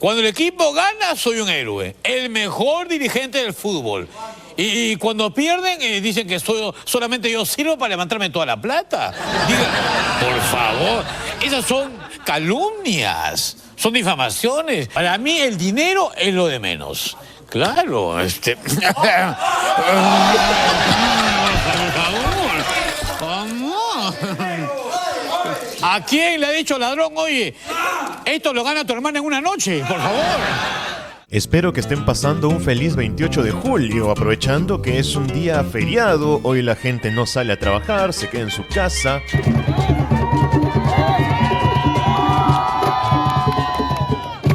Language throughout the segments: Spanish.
Cuando el equipo gana, soy un héroe, el mejor dirigente del fútbol. Y cuando pierden, dicen que solamente yo sirvo para levantarme toda la plata. Digan, por favor, esas son calumnias, son difamaciones. Para mí el dinero es lo de menos. Claro, por favor. ¿A quién le ha dicho ladrón, oye, esto lo gana tu hermana en una noche, por favor? Espero que estén pasando un feliz 28 de julio, aprovechando que es un día feriado. Hoy la gente no sale a trabajar, se queda en su casa.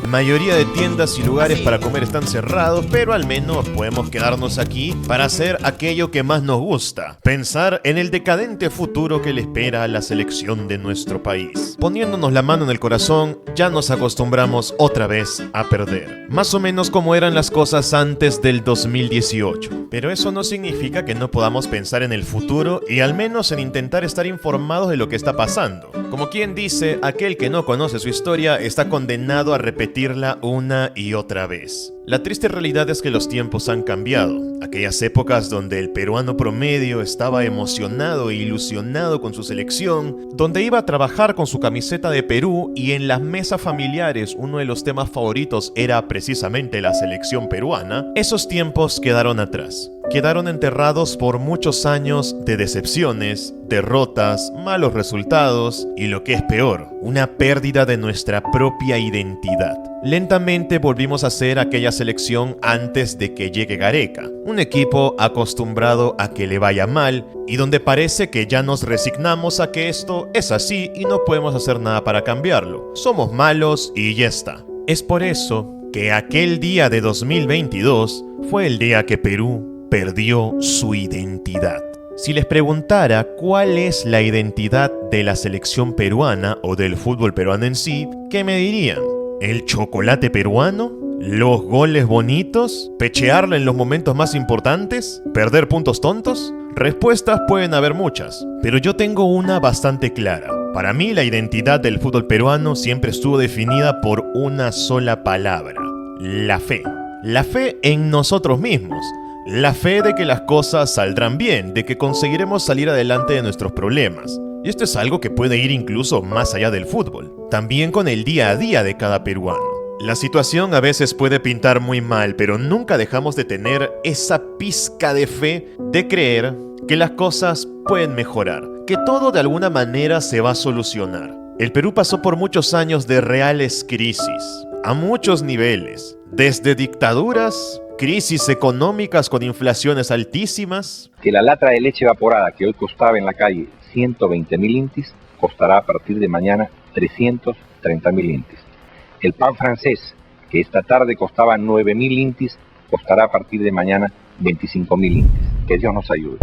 La mayoría de tiendas y lugares para comer están cerrados, pero al menos podemos quedarnos aquí para hacer aquello que más nos gusta: pensar en el decadente futuro que le espera a la selección de nuestro país. Poniéndonos la mano en el corazón, ya nos acostumbramos otra vez a perder. Más o menos como eran las cosas antes del 2018. Pero eso no significa que no podamos pensar en el futuro y al menos en intentar estar informados de lo que está pasando. Como quien dice, aquel que no conoce su historia está condenado a repetirla una y otra vez. La triste realidad es que los tiempos han cambiado. Aquellas épocas donde el peruano promedio estaba emocionado e ilusionado con su selección, donde iba a trabajar con su camiseta de Perú y en las mesas familiares uno de los temas favoritos era precisamente la selección peruana, esos tiempos quedaron atrás. Quedaron enterrados por muchos años de decepciones, derrotas, malos resultados y, lo que es peor, una pérdida de nuestra propia identidad. Lentamente volvimos a ser aquella selección antes de que llegue Gareca, un equipo acostumbrado a que le vaya mal y donde parece que ya nos resignamos a que esto es así y no podemos hacer nada para cambiarlo. Somos malos y ya está. Es por eso que aquel día de 2022 fue el día que Perú perdió su identidad. Si les preguntara cuál es la identidad de la selección peruana o del fútbol peruano en sí, ¿qué me dirían? ¿El chocolate peruano? ¿Los goles bonitos? ¿Pechearla en los momentos más importantes? ¿Perder puntos tontos? Respuestas pueden haber muchas, pero yo tengo una bastante clara. Para mí la identidad del fútbol peruano siempre estuvo definida por una sola palabra: la fe. La fe en nosotros mismos. La fe de que las cosas saldrán bien, de que conseguiremos salir adelante de nuestros problemas. Y esto es algo que puede ir incluso más allá del fútbol, también con el día a día de cada peruano. La situación a veces puede pintar muy mal, pero nunca dejamos de tener esa pizca de fe, de creer que las cosas pueden mejorar, que todo de alguna manera se va a solucionar. El Perú pasó por muchos años de reales crisis, a muchos niveles, desde dictaduras, crisis económicas con inflaciones altísimas. Que la lata de leche evaporada que hoy costaba en la calle 120.000 intis, costará a partir de mañana 330.000 intis. El pan francés, que esta tarde costaba 9.000 intis, costará a partir de mañana 25.000 intis. Que Dios nos ayude.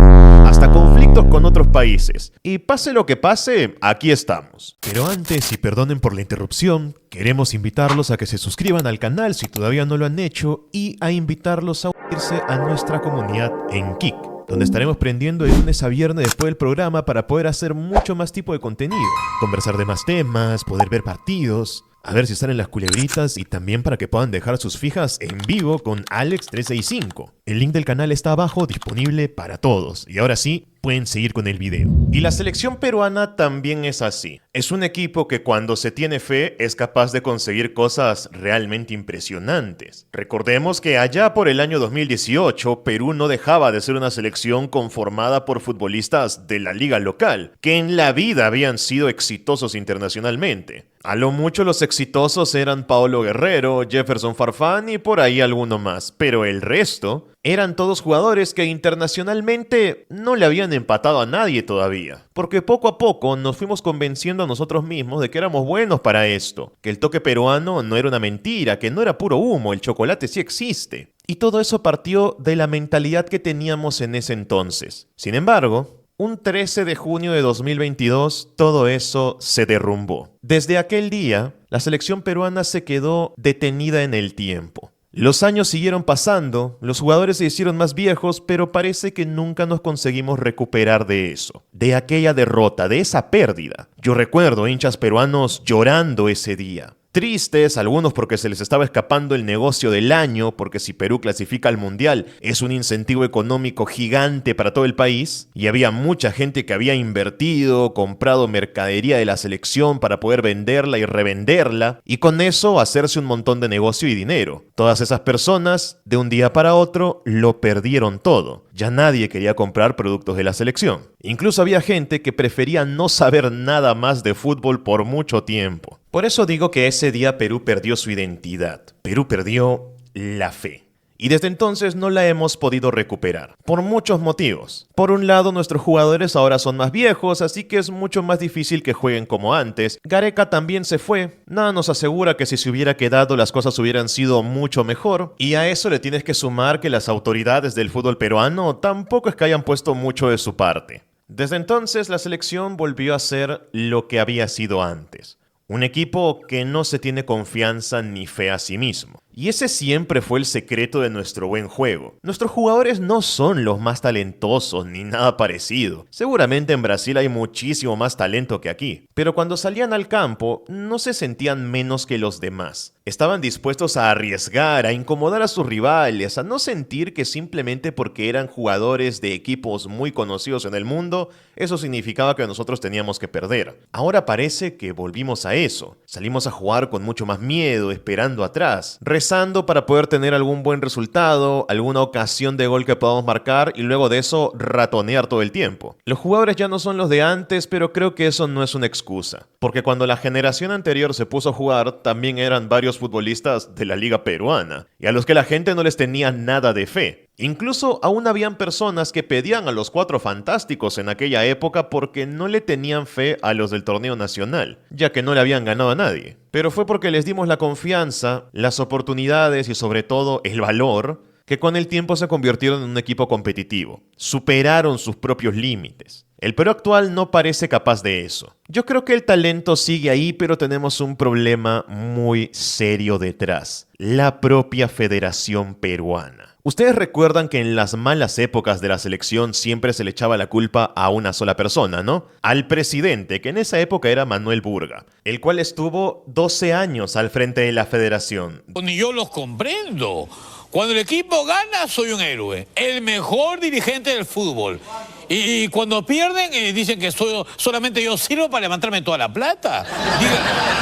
Hasta conflictos con otros países. Y pase lo que pase, aquí estamos. Pero antes, y perdonen por la interrupción, queremos invitarlos a que se suscriban al canal si todavía no lo han hecho y a invitarlos a unirse a nuestra comunidad en Kik, donde estaremos prendiendo de lunes a viernes después del programa para poder hacer mucho más tipo de contenido, conversar de más temas, poder ver partidos, a ver si salen las culebritas y también para que puedan dejar sus fijas en vivo con Alex365. El link del canal está abajo, disponible para todos. Y ahora sí, pueden seguir con el video. Y la selección peruana también es así. Es un equipo que cuando se tiene fe es capaz de conseguir cosas realmente impresionantes. Recordemos que allá por el año 2018, Perú no dejaba de ser una selección conformada por futbolistas de la liga local, que en la vida habían sido exitosos internacionalmente. A lo mucho los exitosos eran Paolo Guerrero, Jefferson Farfán y por ahí alguno más, pero el resto eran todos jugadores que internacionalmente no le habían empatado a nadie todavía. Porque poco a poco nos fuimos convenciendo a nosotros mismos de que éramos buenos para esto, que el toque peruano no era una mentira, que no era puro humo, el chocolate sí existe. Y todo eso partió de la mentalidad que teníamos en ese entonces. Sin embargo, un 13 de junio de 2022, todo eso se derrumbó. Desde aquel día, la selección peruana se quedó detenida en el tiempo. Los años siguieron pasando, los jugadores se hicieron más viejos, pero parece que nunca nos conseguimos recuperar de eso, de aquella derrota, de esa pérdida. Yo recuerdo hinchas peruanos llorando ese día, tristes, algunos porque se les estaba escapando el negocio del año, porque si Perú clasifica al Mundial es un incentivo económico gigante para todo el país, y había mucha gente que había invertido, comprado mercadería de la selección para poder venderla y revenderla, y con eso hacerse un montón de negocio y dinero. Todas esas personas, de un día para otro, lo perdieron todo. Ya nadie quería comprar productos de la selección. Incluso había gente que prefería no saber nada más de fútbol por mucho tiempo. Por eso digo que ese día Perú perdió su identidad. Perú perdió la fe. Y desde entonces no la hemos podido recuperar, por muchos motivos. Por un lado, nuestros jugadores ahora son más viejos, así que es mucho más difícil que jueguen como antes. Gareca también se fue. Nada nos asegura que si se hubiera quedado las cosas hubieran sido mucho mejor. Y a eso le tienes que sumar que las autoridades del fútbol peruano tampoco es que hayan puesto mucho de su parte. Desde entonces, la selección volvió a ser lo que había sido antes. Un equipo que no se tiene confianza ni fe a sí mismo. Y ese siempre fue el secreto de nuestro buen juego. Nuestros jugadores no son los más talentosos ni nada parecido. Seguramente en Brasil hay muchísimo más talento que aquí. Pero cuando salían al campo, no se sentían menos que los demás. Estaban dispuestos a arriesgar, a incomodar a sus rivales, a no sentir que simplemente porque eran jugadores de equipos muy conocidos en el mundo, eso significaba que nosotros teníamos que perder. Ahora parece que volvimos a eso. Salimos a jugar con mucho más miedo, esperando atrás, rezando para poder tener algún buen resultado, alguna ocasión de gol que podamos marcar y luego de eso ratonear todo el tiempo. Los jugadores ya no son los de antes, pero creo que eso no es una excusa. Porque cuando la generación anterior se puso a jugar, también eran varios futbolistas de la liga peruana, y a los que la gente no les tenía nada de fe. Incluso aún habían personas que pedían a los Cuatro Fantásticos en aquella época porque no le tenían fe a los del torneo nacional, ya que no le habían ganado a nadie. Pero fue porque les dimos la confianza, las oportunidades y sobre todo el valor, que con el tiempo se convirtieron en un equipo competitivo. Superaron sus propios límites. El Perú actual no parece capaz de eso. Yo creo que el talento sigue ahí, pero tenemos un problema muy serio detrás. La propia Federación Peruana. Ustedes recuerdan que en las malas épocas de la selección siempre se le echaba la culpa a una sola persona, ¿no? Al presidente, que en esa época era Manuel Burga, el cual estuvo 12 años al frente de la federación. Ni yo los comprendo. Cuando el equipo gana, soy un héroe. El mejor dirigente del fútbol. Y cuando pierden, dicen que solamente yo sirvo para levantarme toda la plata. Digan,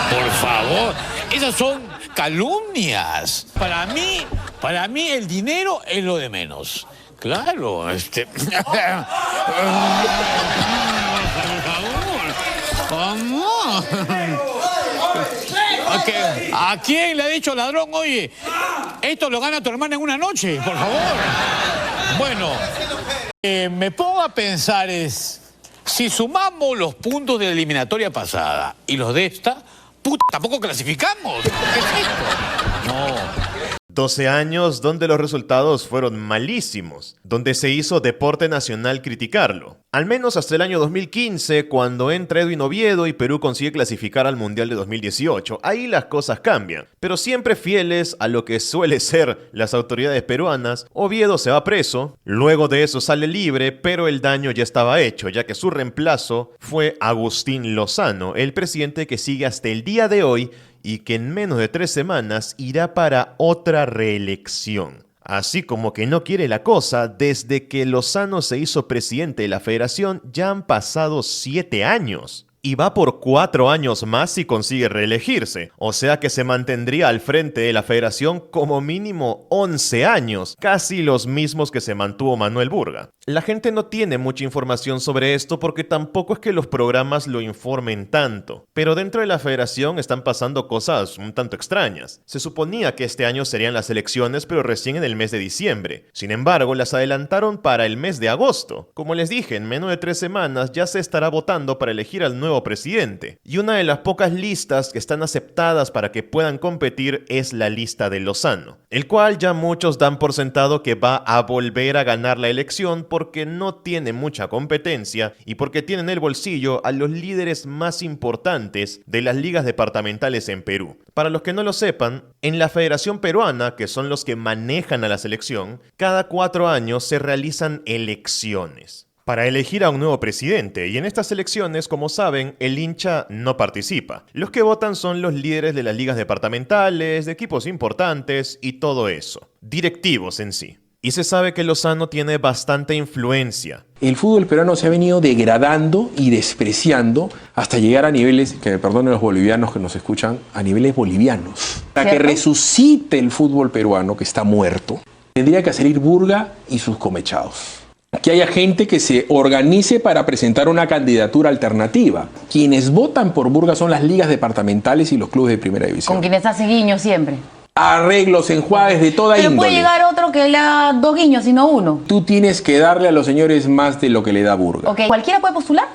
por favor, esas son calumnias. Para mí el dinero es lo de menos. Claro, por favor. ¿A quién le ha dicho ladrón, oye, esto lo gana tu hermana en una noche, por favor? Bueno, me pongo a pensar si sumamos los puntos de la eliminatoria pasada y los de esta, tampoco clasificamos. ¿Qué es esto? No. 12 años donde los resultados fueron malísimos, donde se hizo deporte nacional criticarlo. Al menos hasta el año 2015, cuando entra Edwin Oviedo y Perú consigue clasificar al Mundial de 2018. Ahí las cosas cambian, pero siempre fieles a lo que suele ser las autoridades peruanas. Oviedo se va preso, luego de eso sale libre, pero el daño ya estaba hecho, ya que su reemplazo fue Agustín Lozano, el presidente que sigue hasta el día de hoy y que en menos de 3 semanas irá para otra reelección. Así como que no quiere la cosa, desde que Lozano se hizo presidente de la federación ya han pasado 7 años. Y va por 4 años más si consigue reelegirse. O sea que se mantendría al frente de la federación como mínimo 11 años, casi los mismos que se mantuvo Manuel Burga. La gente no tiene mucha información sobre esto porque tampoco es que los programas lo informen tanto. Pero dentro de la federación están pasando cosas un tanto extrañas. Se suponía que este año serían las elecciones, pero recién en el mes de diciembre. Sin embargo, las adelantaron para el mes de agosto. Como les dije, en menos de 3 semanas ya se estará votando para elegir al nuevo presidente. Y una de las pocas listas que están aceptadas para que puedan competir es la lista de Lozano, el cual ya muchos dan por sentado que va a volver a ganar la elección porque no tiene mucha competencia y porque tiene en el bolsillo a los líderes más importantes de las ligas departamentales en Perú. Para los que no lo sepan, en la Federación Peruana, que son los que manejan a la selección, cada 4 años se realizan elecciones. para elegir a un nuevo presidente, y en estas elecciones, como saben, el hincha no participa. Los que votan son los líderes de las ligas departamentales, de equipos importantes y todo eso. Directivos en sí. Y se sabe que Lozano tiene bastante influencia. El fútbol peruano se ha venido degradando y despreciando hasta llegar a niveles, que me perdonen los bolivianos que nos escuchan, a niveles bolivianos. Para que resucite el fútbol peruano, que está muerto, tendría que salir Burga y sus comechados. Que haya gente que se organice para presentar una candidatura alternativa. Quienes votan por Burga son las ligas departamentales y los clubes de primera división. Con quienes hace guiño siempre. Arreglos, enjuagues de toda Pero índole. puede llegar otro que le haga 2 guiños y no 1. Tú tienes que darle a los señores más de lo que le da Burga. Ok, ¿cualquiera puede postular?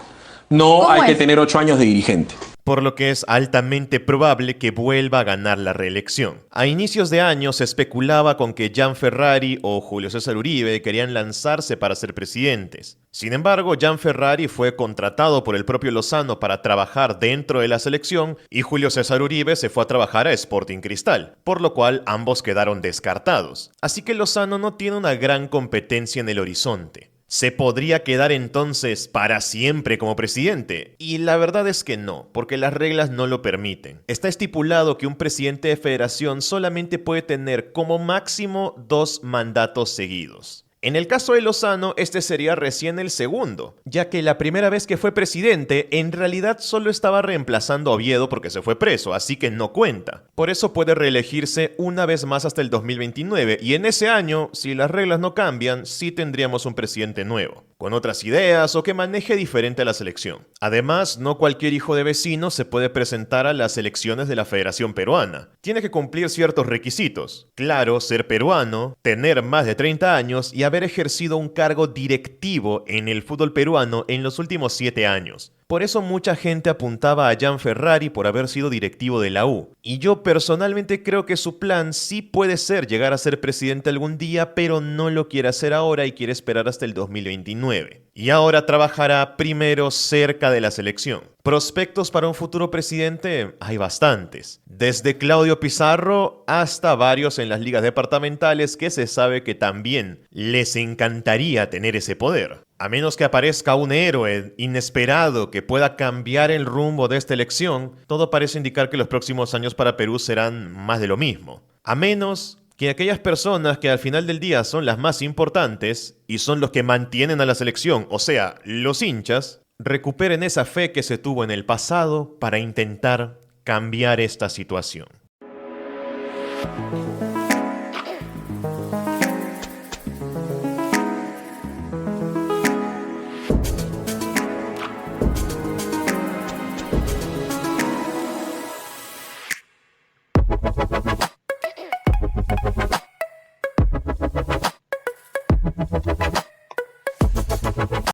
No, ¿Cómo hay que es? tener 8 años de dirigente. Por lo que es altamente probable que vuelva a ganar la reelección. A inicios de año se especulaba con que Gian Ferrari o Julio César Uribe querían lanzarse para ser presidentes. Sin embargo, Gian Ferrari fue contratado por el propio Lozano para trabajar dentro de la selección y Julio César Uribe se fue a trabajar a Sporting Cristal, por lo cual ambos quedaron descartados. Así que Lozano no tiene una gran competencia en el horizonte. ¿Se podría quedar entonces para siempre como presidente? Y la verdad es que no, porque las reglas no lo permiten. Está estipulado que un presidente de federación solamente puede tener como máximo 2 mandatos seguidos. En el caso de Lozano, este sería recién el segundo, ya que la primera vez que fue presidente, en realidad solo estaba reemplazando a Oviedo porque se fue preso, así que no cuenta. Por eso puede reelegirse una vez más hasta el 2029, y en ese año, si las reglas no cambian, sí tendríamos un presidente nuevo, con otras ideas o que maneje diferente a la selección. Además, no cualquier hijo de vecino se puede presentar a las elecciones de la Federación Peruana. Tiene que cumplir ciertos requisitos. Claro, ser peruano, tener más de 30 años y haber ejercido un cargo directivo en el fútbol peruano en los últimos 7 años. Por eso mucha gente apuntaba a Gian Ferrari por haber sido directivo de la U. Y yo personalmente creo que su plan sí puede ser llegar a ser presidente algún día, pero no lo quiere hacer ahora y quiere esperar hasta el 2029. Y ahora trabajará primero cerca de la selección. Prospectos para un futuro presidente hay bastantes. Desde Claudio Pizarro hasta varios en las ligas departamentales que se sabe que también les encantaría tener ese poder. A menos que aparezca un héroe inesperado que pueda cambiar el rumbo de esta elección, todo parece indicar que los próximos años para Perú serán más de lo mismo. A menos que aquellas personas que al final del día son las más importantes y son los que mantienen a la selección, o sea, los hinchas, recuperen esa fe que se tuvo en el pasado para intentar cambiar esta situación.